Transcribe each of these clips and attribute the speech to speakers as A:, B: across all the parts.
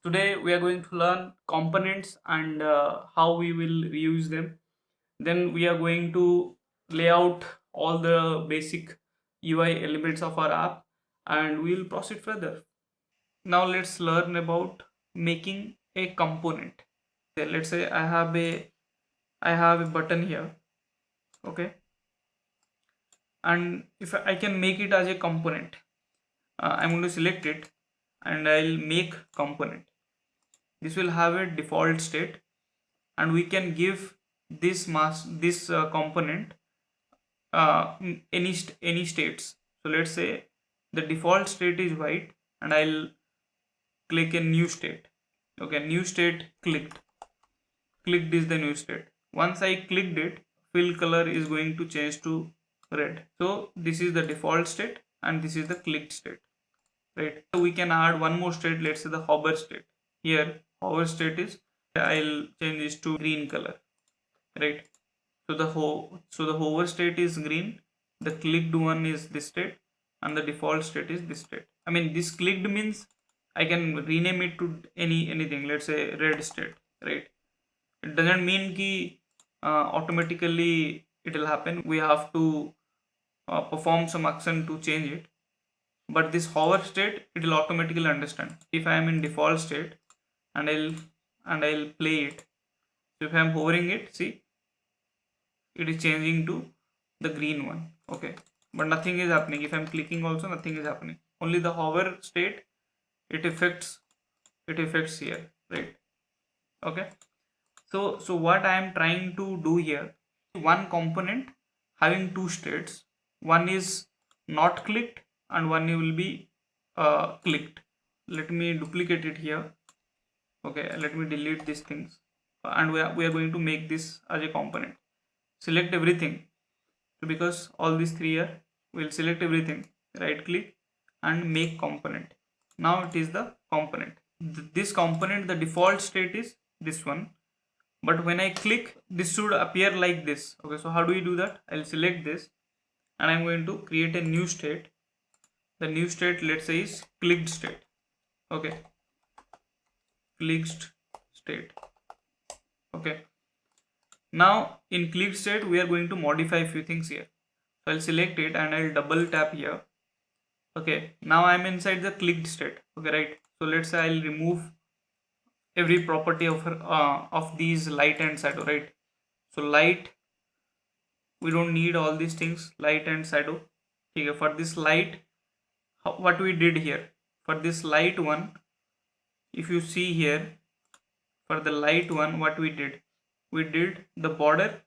A: Today we are going to learn components and how we will reuse them. Then we are going to lay out all the basic UI elements of our app and we will proceed further. Now let's learn about making a component. Let's say I have a button here, okay, and if I can make it as a component, I'm going to select it and I'll make component. This will have a default state and we can give this component any states. So let's say the default state is white and I'll click a new state. Okay, new state clicked is the new state. Once I clicked it, fill color is going to change to red. So this is the default state and this is the clicked state, right? So we can add one more state. Let's say the hover state. Here hover state is, I'll change this to green color, right? So the hover state is green, the clicked one is this state, and the default state is this state. I mean, this clicked means I can rename it to anything. Let's say red state, right? It doesn't mean ki automatically it will happen. We have to perform some action to change it. But this hover state, it will automatically understand. If I am in default state and I'll play it. So if I am hovering it, see, it is changing to the green one, okay, but nothing is happening. If I'm clicking also, nothing is happening. Only the hover state, it affects here, right? Okay, so what I am trying to do here, one component having two states, one is not clicked and one will be clicked. Let me duplicate it here. Okay, let me delete these things and we are going to make this as a component. Select everything. So because all these three are, we'll select everything, right click and make component. Now it is the component. This component, the default state is this one, but when I click, this should appear like this. Okay, so how do we do that? I'll select this and I'm going to create a new state. The new state, let's say, is clicked state. Okay, clicked state. Okay, now in clicked state we are going to modify a few things here. So I'll select it and I'll double tap here. Okay, now I'm inside the clicked state. Okay, right? So let's say I'll remove every property of these light and shadow, right? So light, we don't need all these things, light and shadow. Okay, for this light, what we did here, for this light one, if you see here, for the light one, what we did the border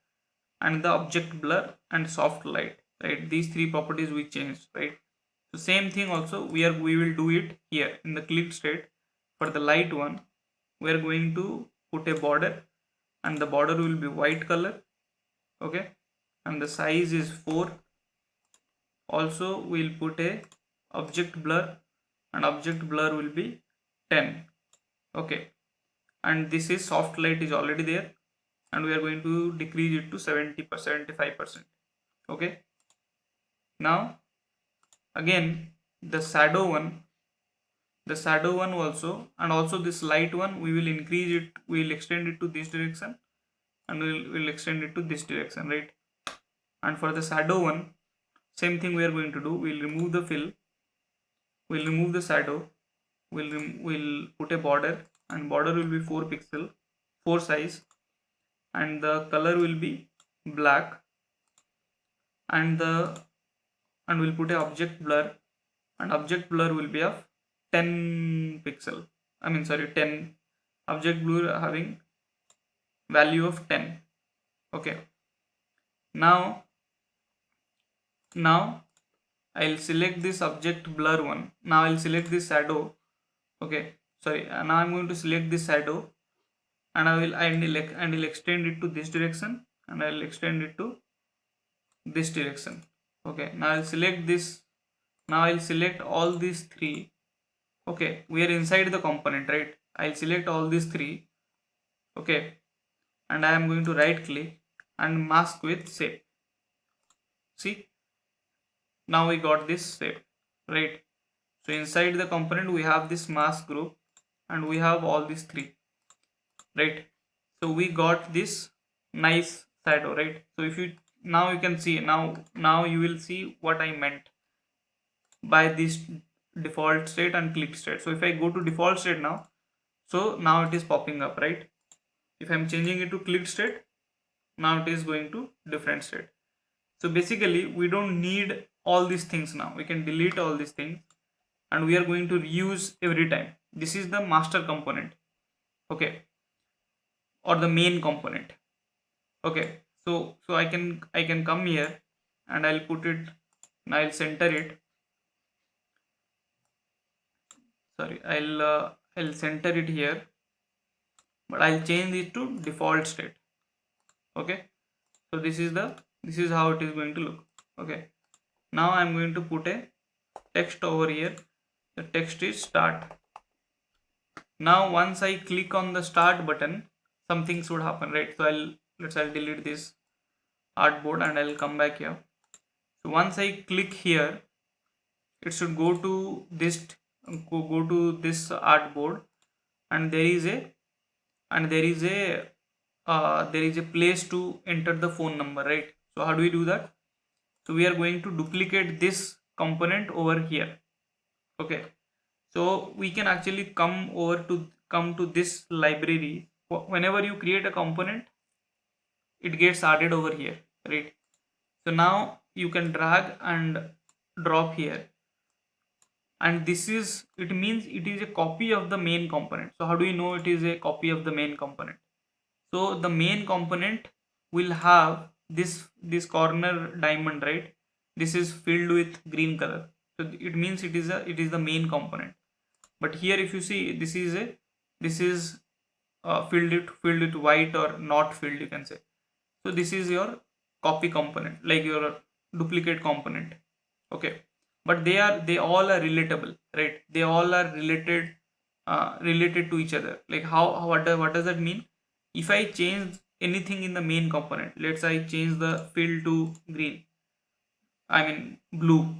A: and the object blur and soft light, right? These three properties we changed, right? So same thing also we will do it here in the clicked state. For the light one, we are going to put a border and the border will be white color. Okay, and the size is 4. Also we'll put a object blur and object blur will be 10. Okay, and this is soft light is already there and we are going to decrease it to 70%, 75%. Okay, now again the shadow one also, and also this light one, we will increase it, we will extend it to this direction and we'll extend it to this direction, right? And for the shadow one, same thing we are going to do. We'll remove the fill, we'll remove the shadow, we'll put a border and border will be 4 pixel, 4 size, and the color will be black, and we'll put a object blur and object blur will be of 10 pixel, I mean sorry 10, object blur having value of 10. Okay, now I'll select this object blur one. Now I'll select this shadow. Okay, sorry, now I'm going to select this shadow and I'll extend it to this direction and I'll extend it to this direction. Okay, now I'll select this. Now I'll select all these three. Okay, we are inside the component, right? I'll select all these three. Okay, and I am going to right click and mask with shape. See, now we got this shape, right? So inside the component we have this mask group and we have all these three, right? So we got this nice shadow, right? So if you now you can see, now you will see what I meant by this default state and click state. So if I go to default state now, so now it is popping up, right? If I'm changing it to click state, now it is going to different state. So basically we don't need all these things now. We can delete all these things and we are going to reuse every time. This is the master component, okay, or the main component. Okay, so I can come here and I'll put it and I'll center it. Sorry, I'll center it here, but I'll change it to default state. Okay, so this is how it is going to look. Okay, now I'm going to put a text over here. The text is start. Now once I click on the start button, something should happen, right? So I'll delete this artboard and I'll come back here. So once I click here, it should go to this artboard, and there is a place to enter the phone number, right? So how do we do that? So we are going to duplicate this component over here. Okay, so we can actually come to this library. Whenever you create a component, it gets added over here, right? So now you can drag and drop here, and it means it is a copy of the main component. So how do we know it is a copy of the main component? So the main component will have this corner diamond, right? This is filled with green color, so it means it is the main component. But here if you see, this is filled with white or not filled, you can say. So this is your copy component, like your duplicate component. Okay, but they all are relatable, right? They all are related to each other. Like what does that mean? If I change anything in the main component, let's say I change the fill to green, I mean blue,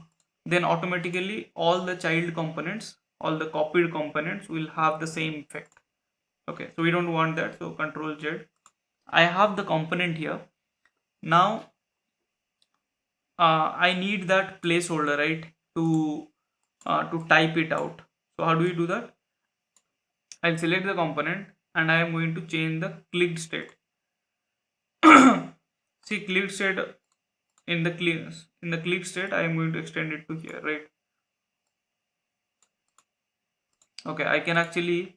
A: then automatically all the child components, all the copied components will have the same effect. Okay, so we don't want that, so Control Z. I have the component here. Now I need that placeholder, right, to type it out. So how do we do that? I'll select the component and I am going to change the clicked state. See, clicked state, in the click state I am going to extend it to here, right? Okay, I can actually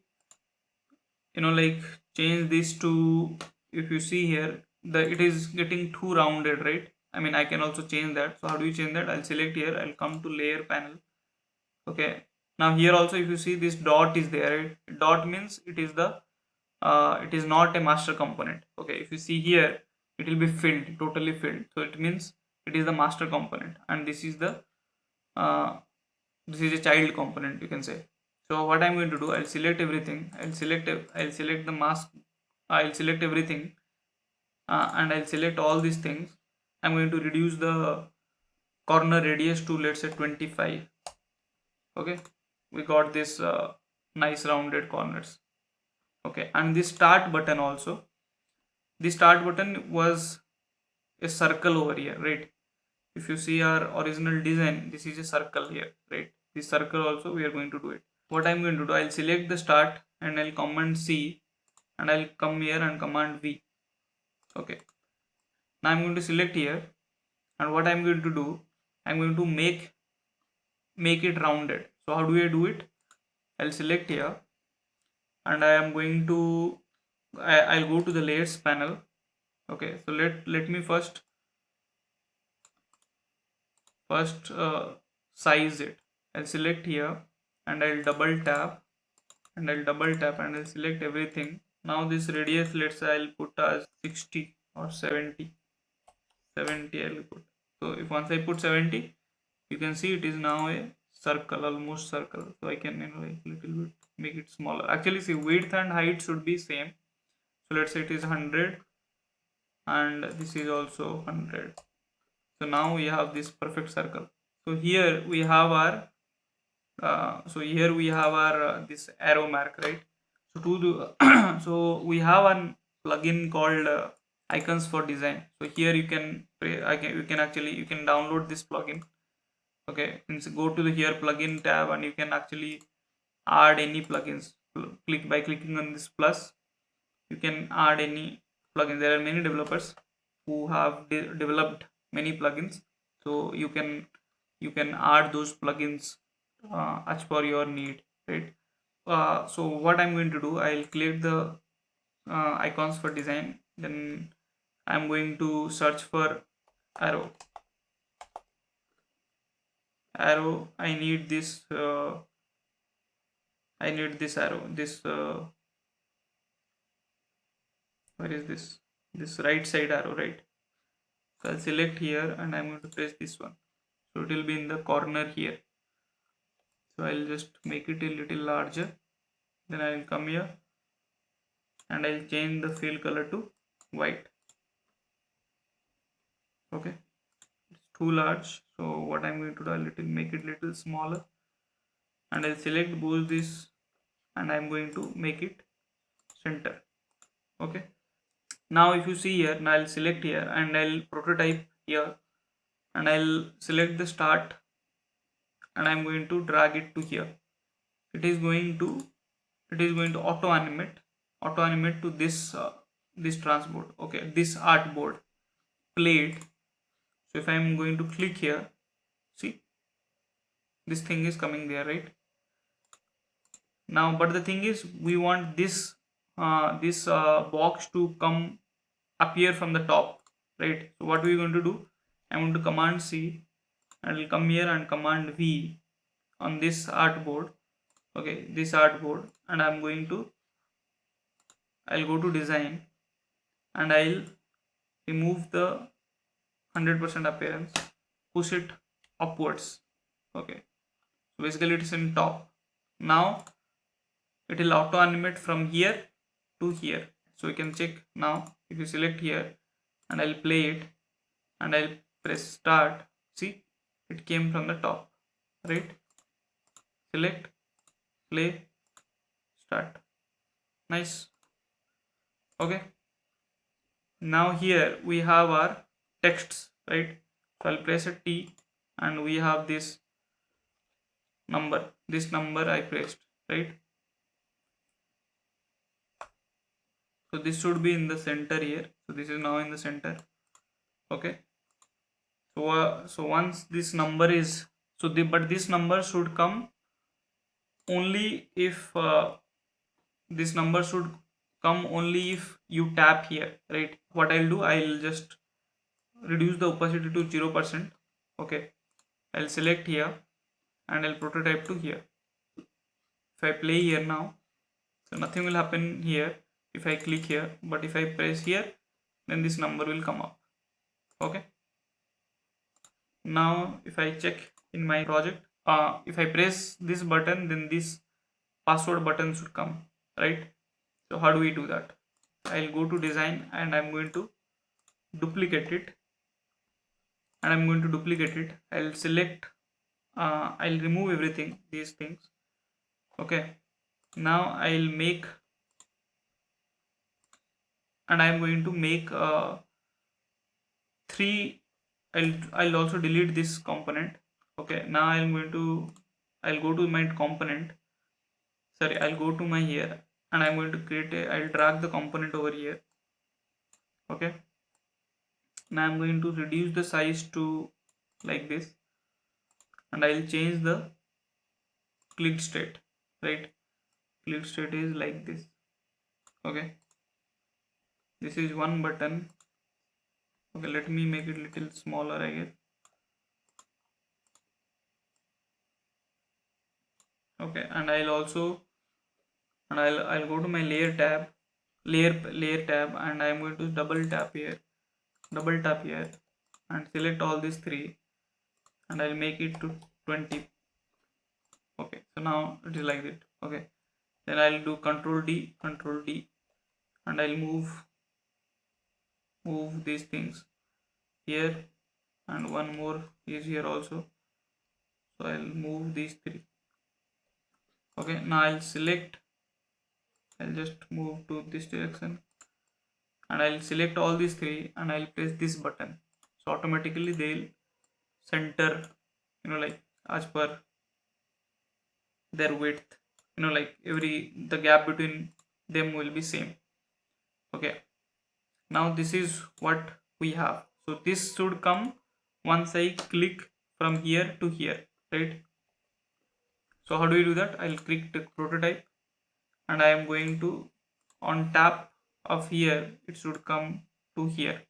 A: like change this to, if you see here, it is getting too rounded, right? I mean, I can also change that. So how do we change that? I'll select here, I'll come to layer panel. Okay, now here also if you see, this dot is there, right? Dot means it is not a master component. Okay, if you see here, it will be filled, totally filled, so it means it is the master component, and this is a child component, you can say. So what I'm going to do, I'll select everything, I'll select the mask, I'll select everything, and I'll select all these things. I'm going to reduce the corner radius to, let's say, 25. Okay, we got this nice rounded corners. Okay, and this start button also, the start button was a circle over here, right? If you see our original design, this is a circle here, right? This circle also we are going to do it. What I'm going to do, I'll select the start and I'll command C, and I'll come here and command V. Okay, now I'm going to select here, and what I'm going to do, I'm going to make it rounded. So how do I do it? I'll select here and I am going to I'll go to the layers panel. Okay, so let me first size it. I'll select here and I'll double tap and I'll select everything. Now this radius, let's say I'll put as 60 or 70. I'll put. So if once I put 70, you can see it is now a circle, almost circle. So I can like little bit make it smaller. Actually, see, width and height should be same. So let's say it is 100 and this is also 100. So now we have this perfect circle. So here we have our So here we have our this arrow mark, right? So to do so we have an plugin called icons for design. So here you can you can download this plugin. Okay, and so go to the here plugin tab and you can actually add any plugins. Click by clicking on this plus, you can add any plugin. There are many developers who have developed many plugins, so you can add those plugins as per your need, right? So what I'm going to do, I'll click the icons for design, then I'm going to search for arrow. I need this arrow, this where is this right side arrow, right? So I'll select here and I'm going to press this one, so it will be in the corner here. So I'll just make it a little larger, then I'll come here and I'll change the fill color to white. Okay, it's too large, so what I'm going to do, I'll make it little smaller and I'll select both this and I'm going to make it center. Okay, now if you see here, now I'll select here and I'll prototype here and I'll select the start and I'm going to drag it to here. It is going to auto animate to this transport. Okay, this artboard plate. So if I'm going to click here, see, this thing is coming there, right? Now but the thing is, we want this box to come appear from the top, right? So what we're going to do, I'm going to command C and I'll come here and command V on this artboard. Okay, this artboard, and I'll go to design and I'll remove the 100% appearance, push it upwards. Okay, so basically it's in top. Now it will auto animate from here to here. So you can check now. If you select here and I'll play it and I'll press start, see, it came from the top, right? Select, play, start. Nice. Okay, now here we have our texts, right? So I'll press a T and we have this number I pressed, right? So this should be in the center here. So this is now in the center. Okay, so once this number is, but this number should come only if this number should come only if you tap here, right? What I'll do, I'll just reduce the opacity to 0%. Okay, I'll select here and I'll prototype to here. If I play here now, so nothing will happen here if I click here, but if I press here, then this number will come up. Okay, now if I check in my project, if I press this button, then this password button should come, right? So how do we do that? I'll go to design and I'm going to duplicate it I'll select I'll remove everything, these things. Okay, now I'll make, and I'm going to make three. I'll also delete this component. Okay, now I'll go to my component. Sorry, I'll go to my here and I'm going to I'll drag the component over here. Okay, now I'm going to reduce the size to like this and I'll change the click state, right? Click state is like this. Okay, this is one button. Okay, let me make it little smaller, I guess. Okay, and I'll go to my layer tab, layer tab, and I'm going to double tap here and select all these three and I'll make it to 20. Okay, so now it is like that. Okay, then I'll do control D and I'll move these things here and one more is here also. So I'll move these three. Okay, now I'll select, I'll just move to this direction and I'll select all these three and I'll press this button. So automatically they'll center, like as per their width, like the gap between them will be same. Okay, now this is what we have. So this should come once I click from here to here, right? So how do we do that? I'll click the prototype and I am going to, on tap of here, it should come to here.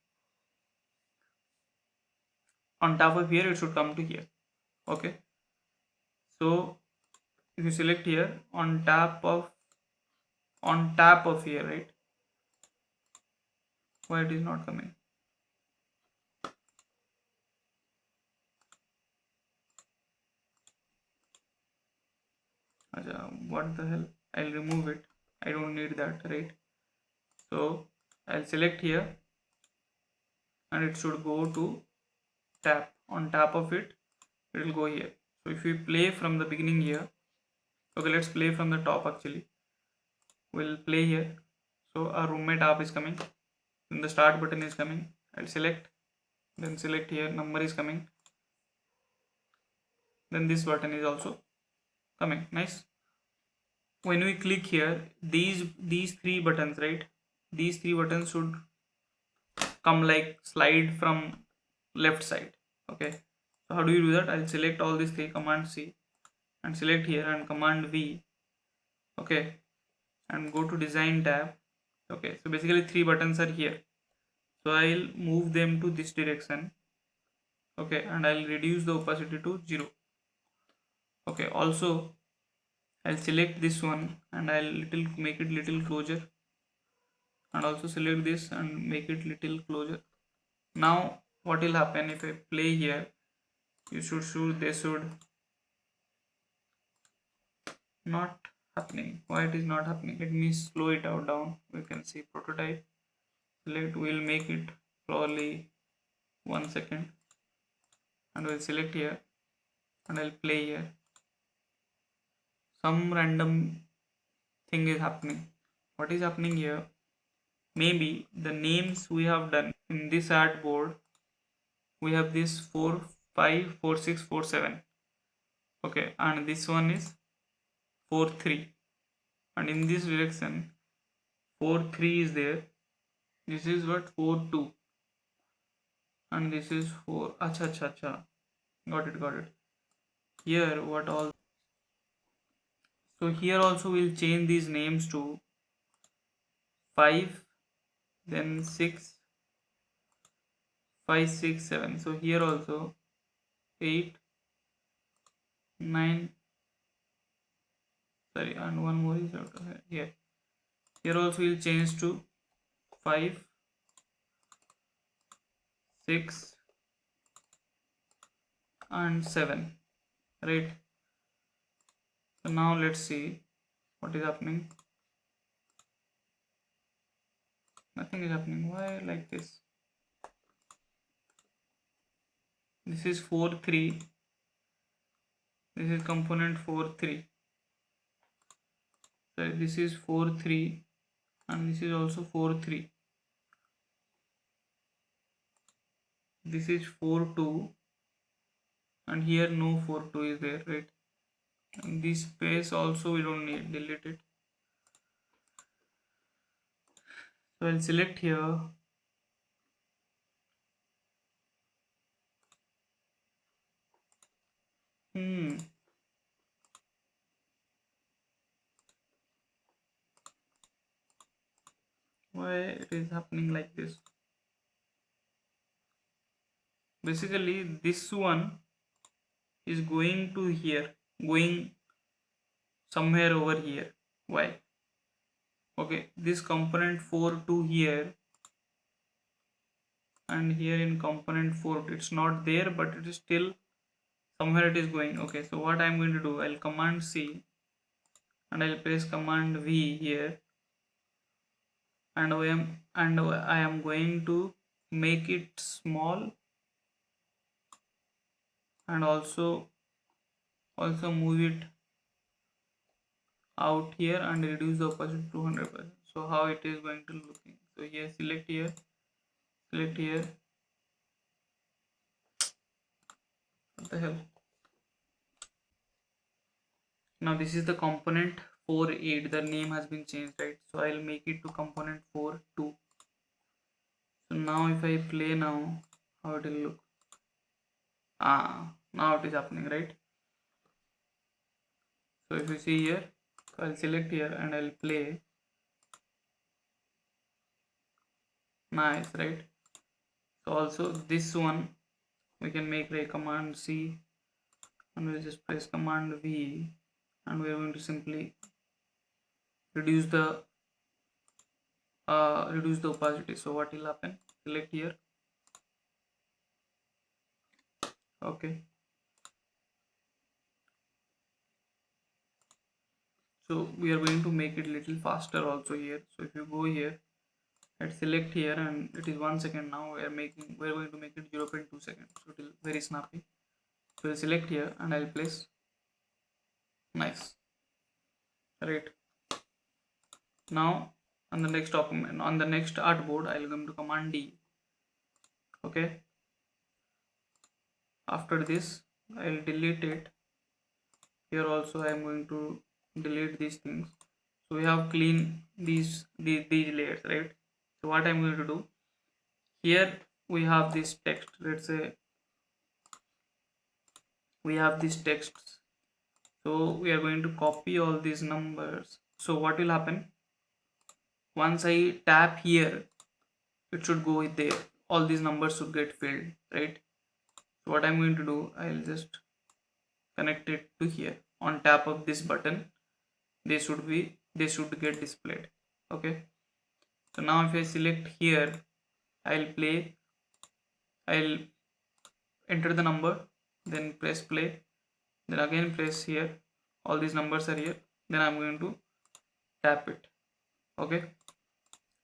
A: On top of here, it should come to here. Okay, so if you select here, on tap of here, right? Why it is not coming? What the hell? I'll remove it. I don't need that, right? So I'll select here and it should go to tap. On tap of it, it will go here. So if we play from the beginning here, okay, let's play from the top actually. We'll play here. So our roommate app is coming. Then the start button is coming. I'll select, then select here, number is coming. Then this button is also coming. Nice. When we click here, these three buttons, right? These three buttons should come like slide from left side. Okay, so how do you do that? I'll select all these three, command C and select here and command V. Okay, and go to design tab. Okay, so basically three buttons are here, so I'll move them to this direction. Okay, and I'll reduce the opacity to 0. Okay, also I'll select this one and I'll make it little closer, and also select this and make it little closer. Now what will happen if I play here? You should they should not happening. Why it is not happening? Let me slow it out down. We can see prototype. Select, we'll make it probably 1 second and we'll select here and I'll play here. Some random thing is happening. What is happening here? Maybe the names we have done in this artboard, we have this 4 5 4 6 4 7. Okay, and this one is 4 3, and in this direction 4 3 is there. This is what 4 2, and this is 4. Acha acha acha, got it. Here what all? So here also we'll change these names to 5, then 6 5 6 7. So here also 8 9, sorry, and one more is out here. Here also we'll change to 5 6 and 7, right? So now let's see what is happening. Nothing is happening. Why like this? This is 4 3. This is component 4 3. So this is 4 3 and this is also 4 3. This is 4 2 and here no 4 2 is there, right? And this space also we don't need, delete it. So I'll select here. Why it is happening like this? Basically this one is going to here, going somewhere over here. Why? Okay, this component 4 to here and here in component 4 it's not there, but it is still somewhere it is going. Okay, so what I'm going to do, I'll command C and I'll press command V here, and I am going to make it small and also move it out here and reduce the opacity to 100%. So how it is going to looking? So here, select here, select here. What the hell? Now this is the component 4.8. The name has been changed, right? So I'll make it to component 4.2. So now if I play now, how it will look? Now it is happening, right? So if you see here, I'll select here and I'll play. Nice, right? So also this one we can make a command C and we'll just press command V and we're going to simply reduce the opacity. So what will happen? Select here. Okay. So we are going to make it little faster also here. So if you go here and select here and it is 1 second now, we're going to make it 0.2 seconds. So it is very snappy. So I'll select here and I'll place. Nice. Right. Now on the next document, on the next artboard, I'll go to command D. Okay. After this, I'll delete it. Here also I'm going to delete these things. So we have clean these layers, right? So what I'm going to do here, we have this text. Let's say we have these texts. So we are going to copy all these numbers. So what will happen? Once I tap here, it should go there. All these numbers should get filled, right? So what I'm going to do, I'll just connect it to here. On tap of this button, they should get displayed. Okay. So now if I select here, I'll enter the number, then press play, then again press here. All these numbers are here. Then I'm going to tap it. Okay.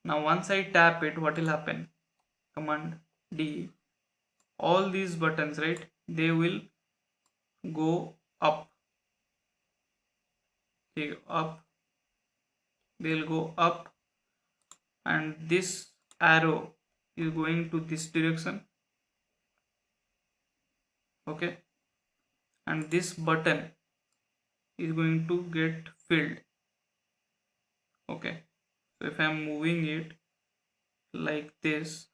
A: Now once I tap it, what will happen? Command D. All these buttons, right? They will go up. They'll go up, and this arrow is going to this direction. Okay. And this button is going to get filled. Okay. So if I'm moving it like this,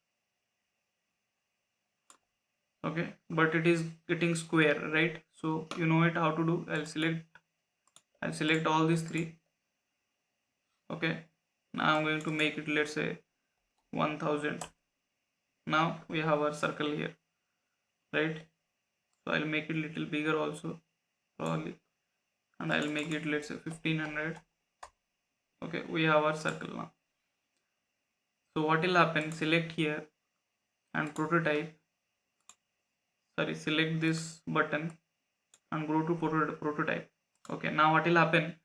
A: okay, but it is getting square, right? So you know it how to do. I'll select all these three. Okay. Now I'm going to make it, let's say 1000. Now we have our circle here, right? So I'll make it little bigger also, probably, and I'll make it, let's say 1500. Okay, we have our circle now. So what will happen? Select here and prototype. Sorry, select this button and go to prototype. Okay, now what will happen?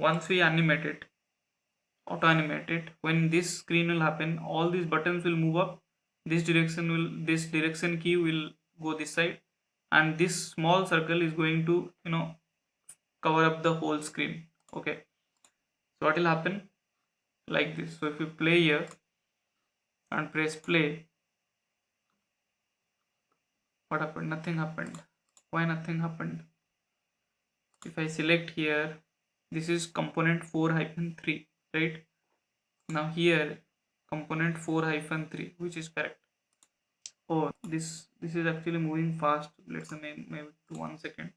A: Once we animate it, auto animate it, when this screen will happen, all these buttons will move up. This direction key will go this side, and this small circle is going to cover up the whole screen. Okay, so what will happen? Like this. So if you play here and press play, what happened? Nothing happened. Why nothing happened? If I select here, this is component 4-3, right? Now here component 4-3, which is correct. Oh, this is actually moving fast. Let's say maybe to 1 second.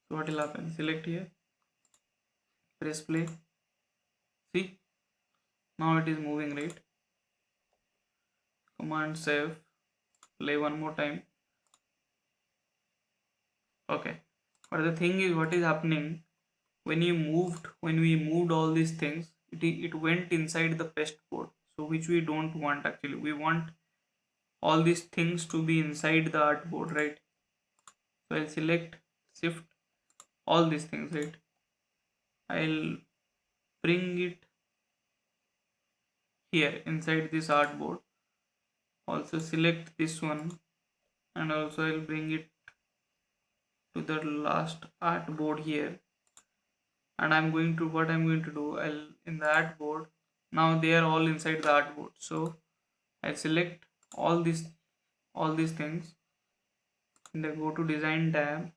A: So what will happen? Select here, press play. See, now it is moving, right? Command save, play one more time. Okay, but the thing is, what is happening when we moved all these things, it went inside the pest board. So which we don't want actually. We want all these things to be inside the artboard, right? So I'll select shift all these things, right? I'll bring it here inside this artboard. Also select this one, and also I'll bring it to the last artboard here. and I'm going to, what I'm going to do, I'll in the artboard, now they are all inside the artboard, so I'll select all these things. In the go to design tab,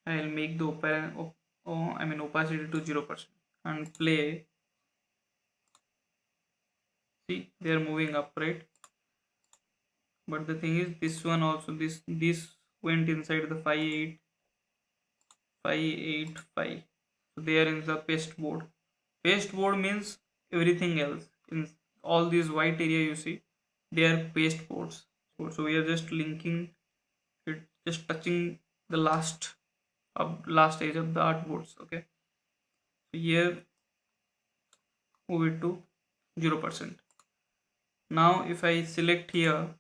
A: I'll make the opacity to 0% and play. See, they are moving up, right? But the thing is, this one also, this went inside the 585. So they are in the pasteboard. Pasteboard means everything else. In all these white area you see, they are pasteboards. So we are just linking it, just touching the last edge of the artboards. Okay. So here move it to 0%. Now if I select here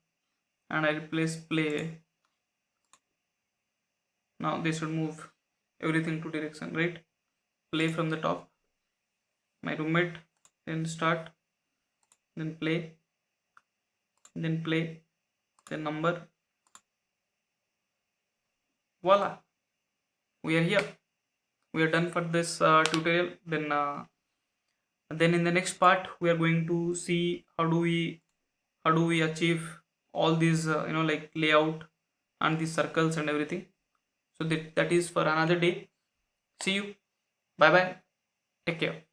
A: and I replace play, now they should move everything to direction, right? Play from the top, my roommate, then start, then play, then play, then number. Voila, we are here. We are done for this tutorial. Then in the next part we are going to see how do we achieve all these like layout and these circles and everything. So that is for another day. See you. Bye bye. Take care.